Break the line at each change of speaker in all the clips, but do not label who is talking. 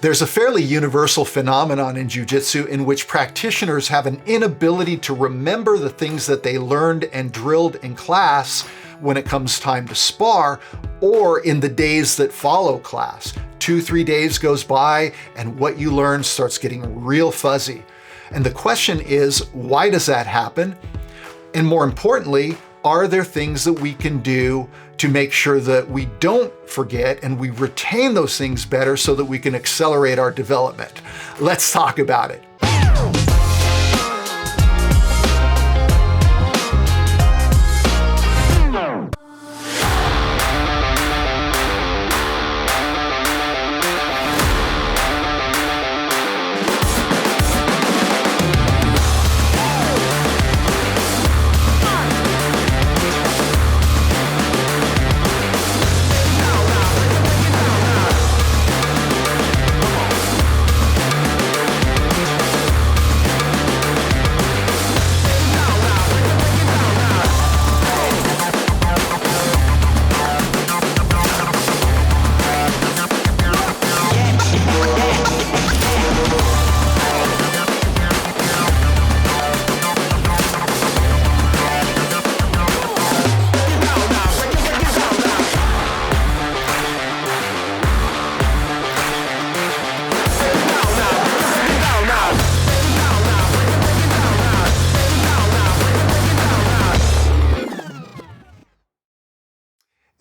There's a fairly universal phenomenon in Jiu Jitsu in which practitioners have an inability to remember the things that they learned and drilled in class when it comes time to spar, or in the days that follow class. 2-3 days goes by and what you learn starts getting real fuzzy. And the question is, why does that happen? And more importantly, are there things that we can do to make sure that we don't forget and we retain those things better so that we can accelerate our development? Let's talk about it.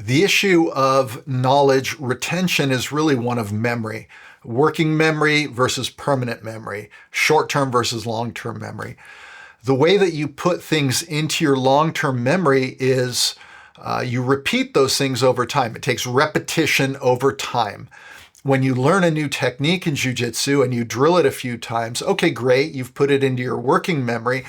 The issue of knowledge retention is really one of memory. Working memory versus permanent memory, short-term versus long-term memory. The way that you put things into your long-term memory is you repeat those things over time. It takes repetition over time. When you learn a new technique in Jiu Jitsu and you drill it a few times, okay, great, you've put it into your working memory,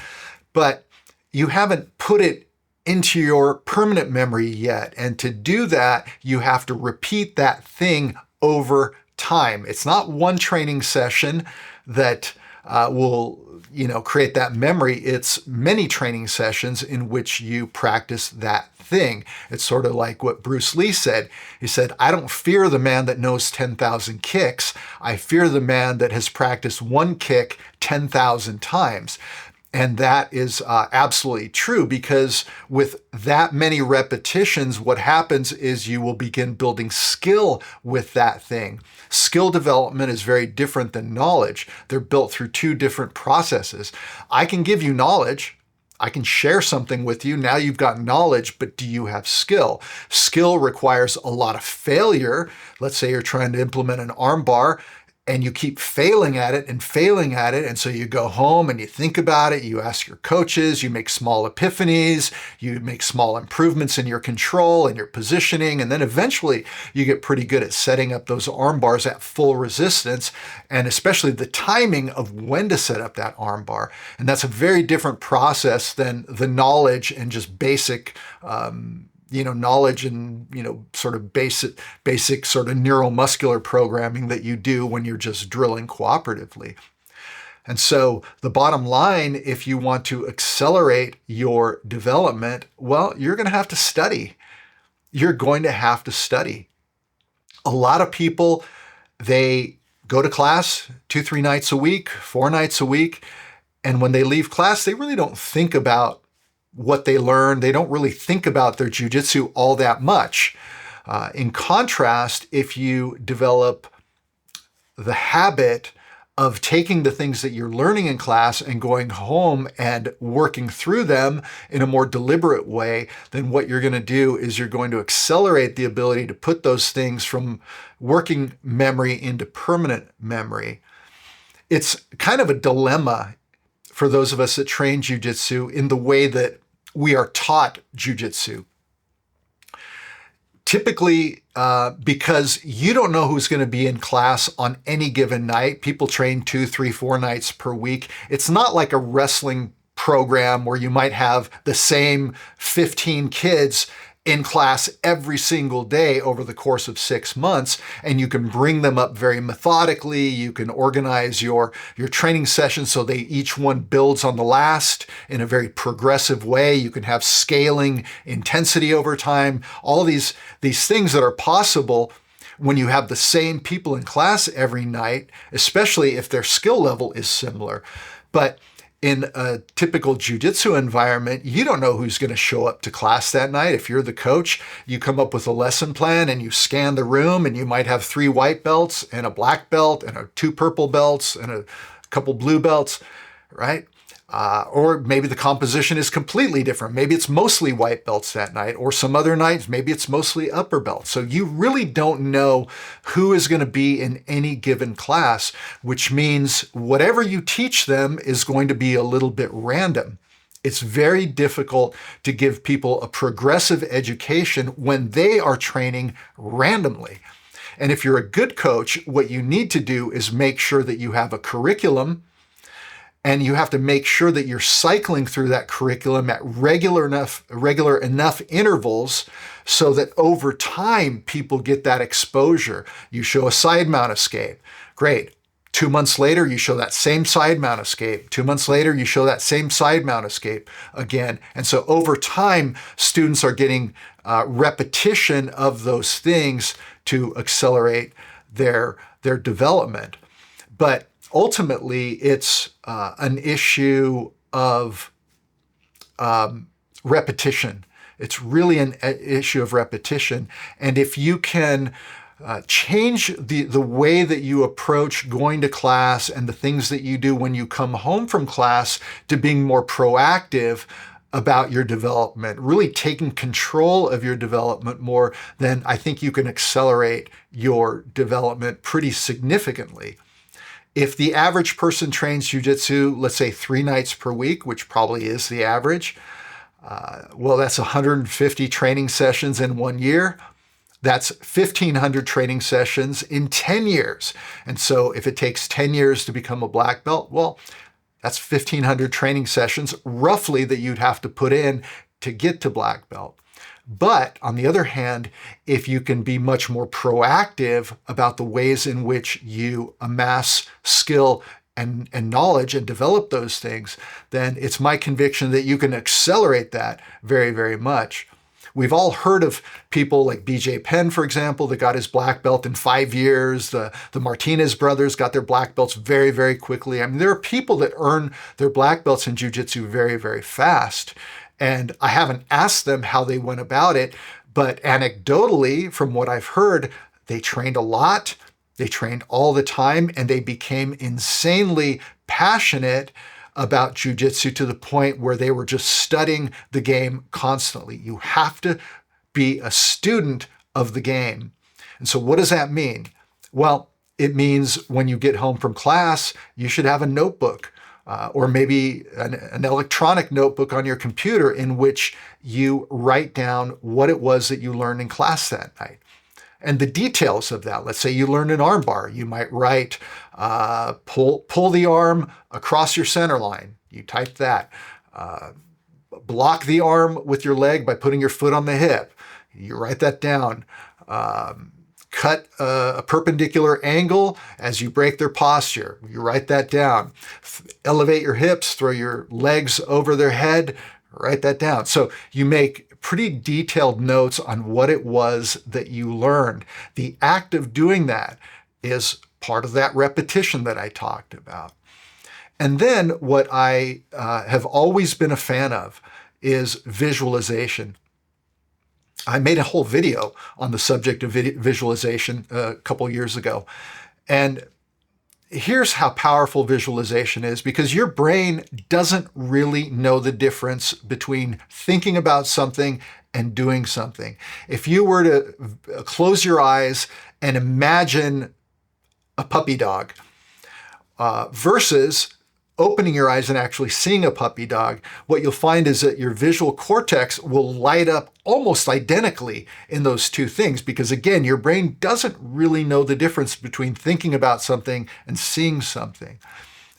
but you haven't put it into your permanent memory yet. And to do that, you have to repeat that thing over time. It's not one training session that will create that memory. It's many training sessions in which you practice that thing. It's sort of like what Bruce Lee said. He said, I don't fear the man that knows 10,000 kicks. I fear the man that has practiced one kick 10,000 times. And that is absolutely true, because with that many repetitions, what happens is you will begin building skill with that thing. Skill development is very different than knowledge. They're built through two different processes. I can give you knowledge. I can share something with you. Now you've got knowledge, but do you have skill? Skill requires a lot of failure. Let's say you're trying to implement an arm bar, and you keep failing at it. And so you go home and you think about it, you ask your coaches, you make small epiphanies, you make small improvements in your control and your positioning, and then eventually you get pretty good at setting up those arm bars at full resistance, and especially the timing of when to set up that arm bar. And that's a very different process than the knowledge and just basic knowledge and, sort of basic sort of neuromuscular programming that you do when you're just drilling cooperatively. And so the bottom line, if you want to accelerate your development, well, you're going to have to study. You're going to have to study. A lot of people, they go to class 2-3 nights a week, 4 nights a week, and when they leave class, they really don't think about what they learn. They don't really think about their jiu-jitsu all that much. In contrast, if you develop the habit of taking the things that you're learning in class and going home and working through them in a more deliberate way, then what you're going to do is you're going to accelerate the ability to put those things from working memory into permanent memory. It's kind of a dilemma for those of us that train jiu-jitsu in the way that we are taught jiu-jitsu. Typically, because you don't know who's going to be in class on any given night. People train 2, 3, 4 nights per week. It's not like a wrestling program where you might have the same 15 kids in class every single day over the course of 6 months, and you can bring them up very methodically. You can organize your training sessions so they each one builds on the last in a very progressive way. You can have scaling intensity over time, all these things that are possible when you have the same people in class every night, especially if their skill level is similar. But in a typical jiu-jitsu environment, you don't know who's going to show up to class that night. If you're the coach, you come up with a lesson plan and you scan the room, and you might have 3 white belts and a black belt and 2 purple belts and a couple blue belts, right? Or maybe the composition is completely different. Maybe it's mostly white belts that night, or some other nights, maybe it's mostly upper belts. So you really don't know who is going to be in any given class, which means whatever you teach them is going to be a little bit random. It's very difficult to give people a progressive education when they are training randomly. And if you're a good coach, what you need to do is make sure that you have a curriculum, and you have to make sure that you're cycling through that curriculum at regular enough intervals so that over time people get that exposure. You show a side mount escape. Great. 2 months later, you show that same side mount escape. 2 months later, you show that same side mount escape again. And so over time, students are getting repetition of those things to accelerate their development. But ultimately, it's an issue of repetition. It's really an issue of repetition. And if you can change the way that you approach going to class and the things that you do when you come home from class to being more proactive about your development, really taking control of your development more, then I think you can accelerate your development pretty significantly. If the average person trains jiu-jitsu, let's say 3 nights per week, which probably is the average, well, that's 150 training sessions in 1 year. That's 1,500 training sessions in 10 years. And so if it takes 10 years to become a black belt, well, that's 1,500 training sessions roughly that you'd have to put in to get to black belt. But on the other hand, if you can be much more proactive about the ways in which you amass skill and knowledge and develop those things, then it's my conviction that you can accelerate that very, very much. We've all heard of people like BJ Penn, for example, that got his black belt in 5 years. The Martinez brothers got their black belts very, very quickly. I mean, there are people that earn their black belts in jiu-jitsu very, very fast. And I haven't asked them how they went about it, but anecdotally, from what I've heard, they trained a lot, they trained all the time, and they became insanely passionate about jiu-jitsu to the point where they were just studying the game constantly. You have to be a student of the game. And so what does that mean? Well, it means when you get home from class, you should have a notebook. Or maybe an electronic notebook on your computer in which you write down what it was that you learned in class that night. And the details of that, let's say you learned an arm bar, you might write, pull the arm across your center line. You type that. Block the arm with your leg by putting your foot on the hip. You write that down. Cut a perpendicular angle as you break their posture. You write that down. Elevate your hips, throw your legs over their head, write that down. So you make pretty detailed notes on what it was that you learned. The act of doing that is part of that repetition that I talked about. And then what I have always been a fan of is visualization. I made a whole video on the subject of visualization a couple years ago. And here's how powerful visualization is, because your brain doesn't really know the difference between thinking about something and doing something. If you were to close your eyes and imagine a puppy dog versus opening your eyes and actually seeing a puppy dog, what you'll find is that your visual cortex will light up almost identically in those two things, because again, your brain doesn't really know the difference between thinking about something and seeing something.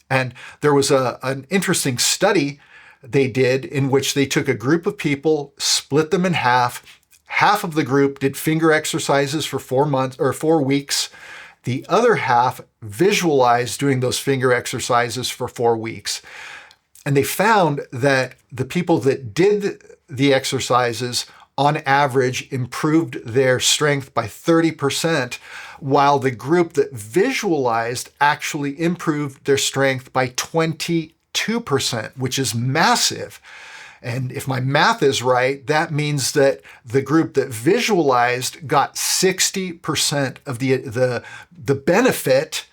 And there was an interesting study they did in which they took a group of people, split them in half. Half of the group did finger exercises for 4 weeks. The other half visualized doing those finger exercises for 4 weeks. And they found that the people that did the exercises on average, improved their strength by 30%, while the group that visualized actually improved their strength by 22%, which is massive. And if my math is right, that means that the group that visualized got 60% of the benefit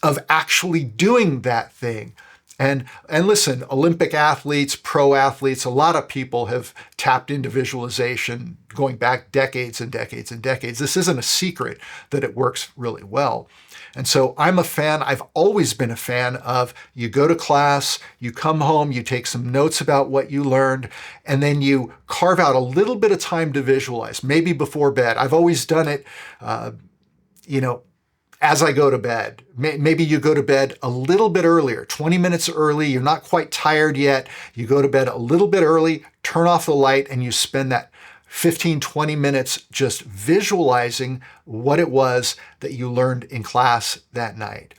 of actually doing that thing. And listen, Olympic athletes, pro athletes, a lot of people have tapped into visualization going back decades and decades and decades. This isn't a secret that it works really well. And so I'm a fan, I've always been a fan of you go to class, you come home, you take some notes about what you learned, and then you carve out a little bit of time to visualize, maybe before bed. I've always done it, as I go to bed. Maybe you go to bed a little bit earlier, 20 minutes early, you're not quite tired yet, you go to bed a little bit early, turn off the light, and you spend that 15, 20 minutes just visualizing what it was that you learned in class that night.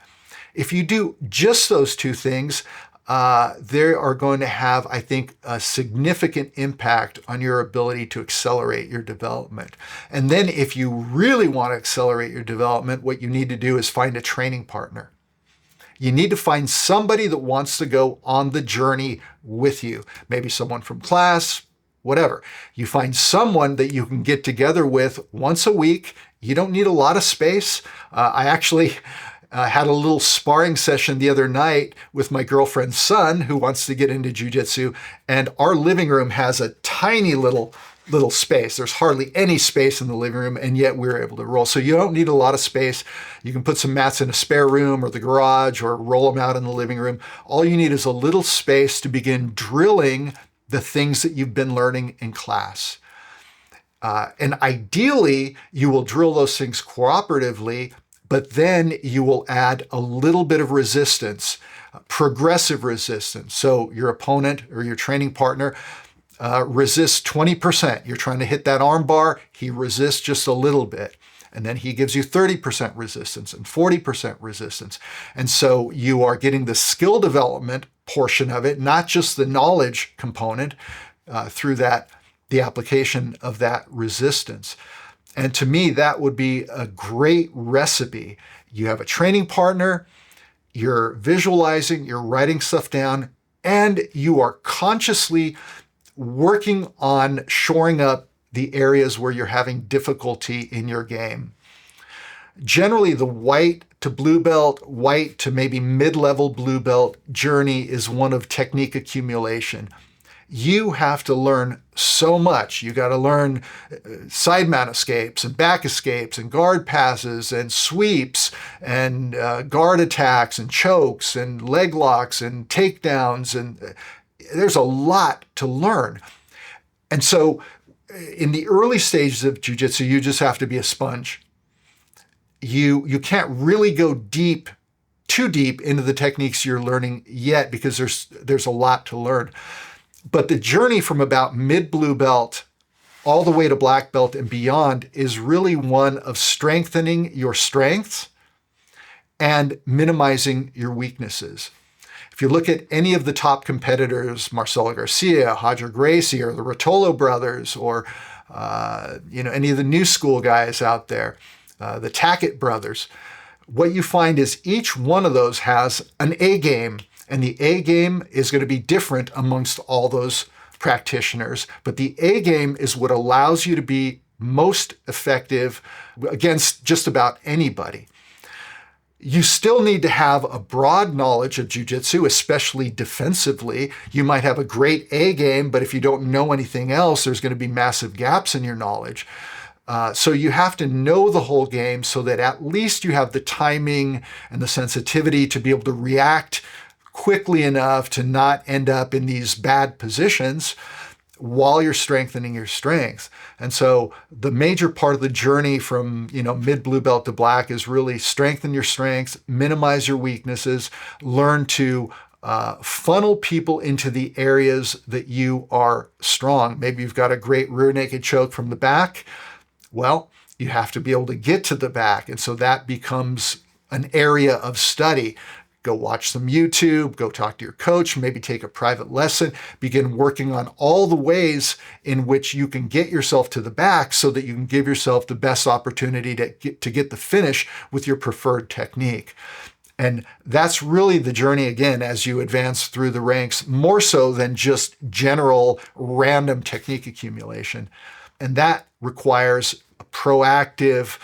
If you do just those two things, they are going to have, I think, a significant impact on your ability to accelerate your development. And then if you really want to accelerate your development, what you need to do is find a training partner. You need to find somebody that wants to go on the journey with you. Maybe someone from class, whatever. You find someone that you can get together with once a week. You don't need a lot of space. I actually had a little sparring session the other night with my girlfriend's son who wants to get into Jiu Jitsu, and our living room has a tiny little space. There's hardly any space in the living room, and yet we're able to roll. So you don't need a lot of space. You can put some mats in a spare room or the garage or roll them out in the living room. All you need is a little space to begin drilling the things that you've been learning in class. And ideally, you will drill those things cooperatively, but then you will add a little bit of resistance, progressive resistance. So your opponent or your training partner resists 20%. You're trying to hit that arm bar, he resists just a little bit. And then he gives you 30% resistance and 40% resistance. And so you are getting the skill development portion of it, not just the knowledge component through the application of that resistance. And to me, that would be a great recipe. You have a training partner, you're visualizing, you're writing stuff down, and you are consciously working on shoring up the areas where you're having difficulty in your game. Generally, the white to blue belt, white to maybe mid-level blue belt journey is one of technique accumulation. You have to learn so much. You got to learn side mount escapes and back escapes and guard passes and sweeps and guard attacks and chokes and leg locks and takedowns. And there's a lot to learn. And so in the early stages of Jiu Jitsu, you just have to be a sponge. You can't really go too deep into the techniques you're learning yet because there's a lot to learn. But the journey from about mid-blue belt all the way to black belt and beyond is really one of strengthening your strengths and minimizing your weaknesses. If you look at any of the top competitors, Marcelo Garcia, Roger Gracie, or the Rotolo brothers, or any of the new school guys out there, the Tackett brothers, what you find is each one of those has an A game. And the A game is going to be different amongst all those practitioners. But the A game is what allows you to be most effective against just about anybody. You still need to have a broad knowledge of Jiu Jitsu, especially defensively. You might have a great A game, but if you don't know anything else, there's going to be massive gaps in your knowledge. So you have to know the whole game so that at least you have the timing and the sensitivity to be able to react quickly enough to not end up in these bad positions while you're strengthening your strength. And so the major part of the journey from, mid blue belt to black is really strengthen your strengths, minimize your weaknesses, learn to funnel people into the areas that you are strong. Maybe you've got a great rear naked choke from the back. Well, you have to be able to get to the back. And so that becomes an area of study. go watch some YouTube, go talk to your coach, maybe take a private lesson, begin working on all the ways in which you can get yourself to the back so that you can give yourself the best opportunity to get the finish with your preferred technique. And that's really the journey, again, as you advance through the ranks, more so than just general random technique accumulation. And that requires a proactive,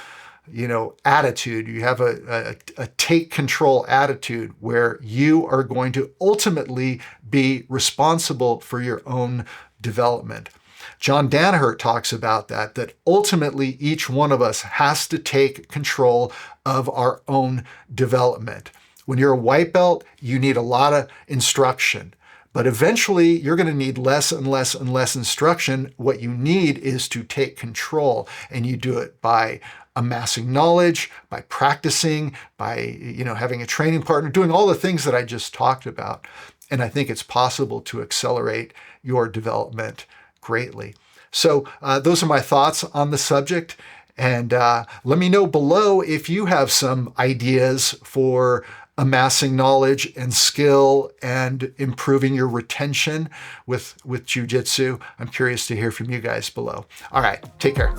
attitude. You have a take control attitude where you are going to ultimately be responsible for your own development. John Danaher talks about that ultimately each one of us has to take control of our own development. When you're a white belt, you need a lot of instruction, but eventually you're going to need less and less and less instruction. What you need is to take control, and you do it by amassing knowledge, by practicing, by having a training partner, doing all the things that I just talked about. And I think it's possible to accelerate your development greatly. So those are my thoughts on the subject. And let me know below if you have some ideas for amassing knowledge and skill and improving your retention with Jiu Jitsu. I'm curious to hear from you guys below. All right, take care.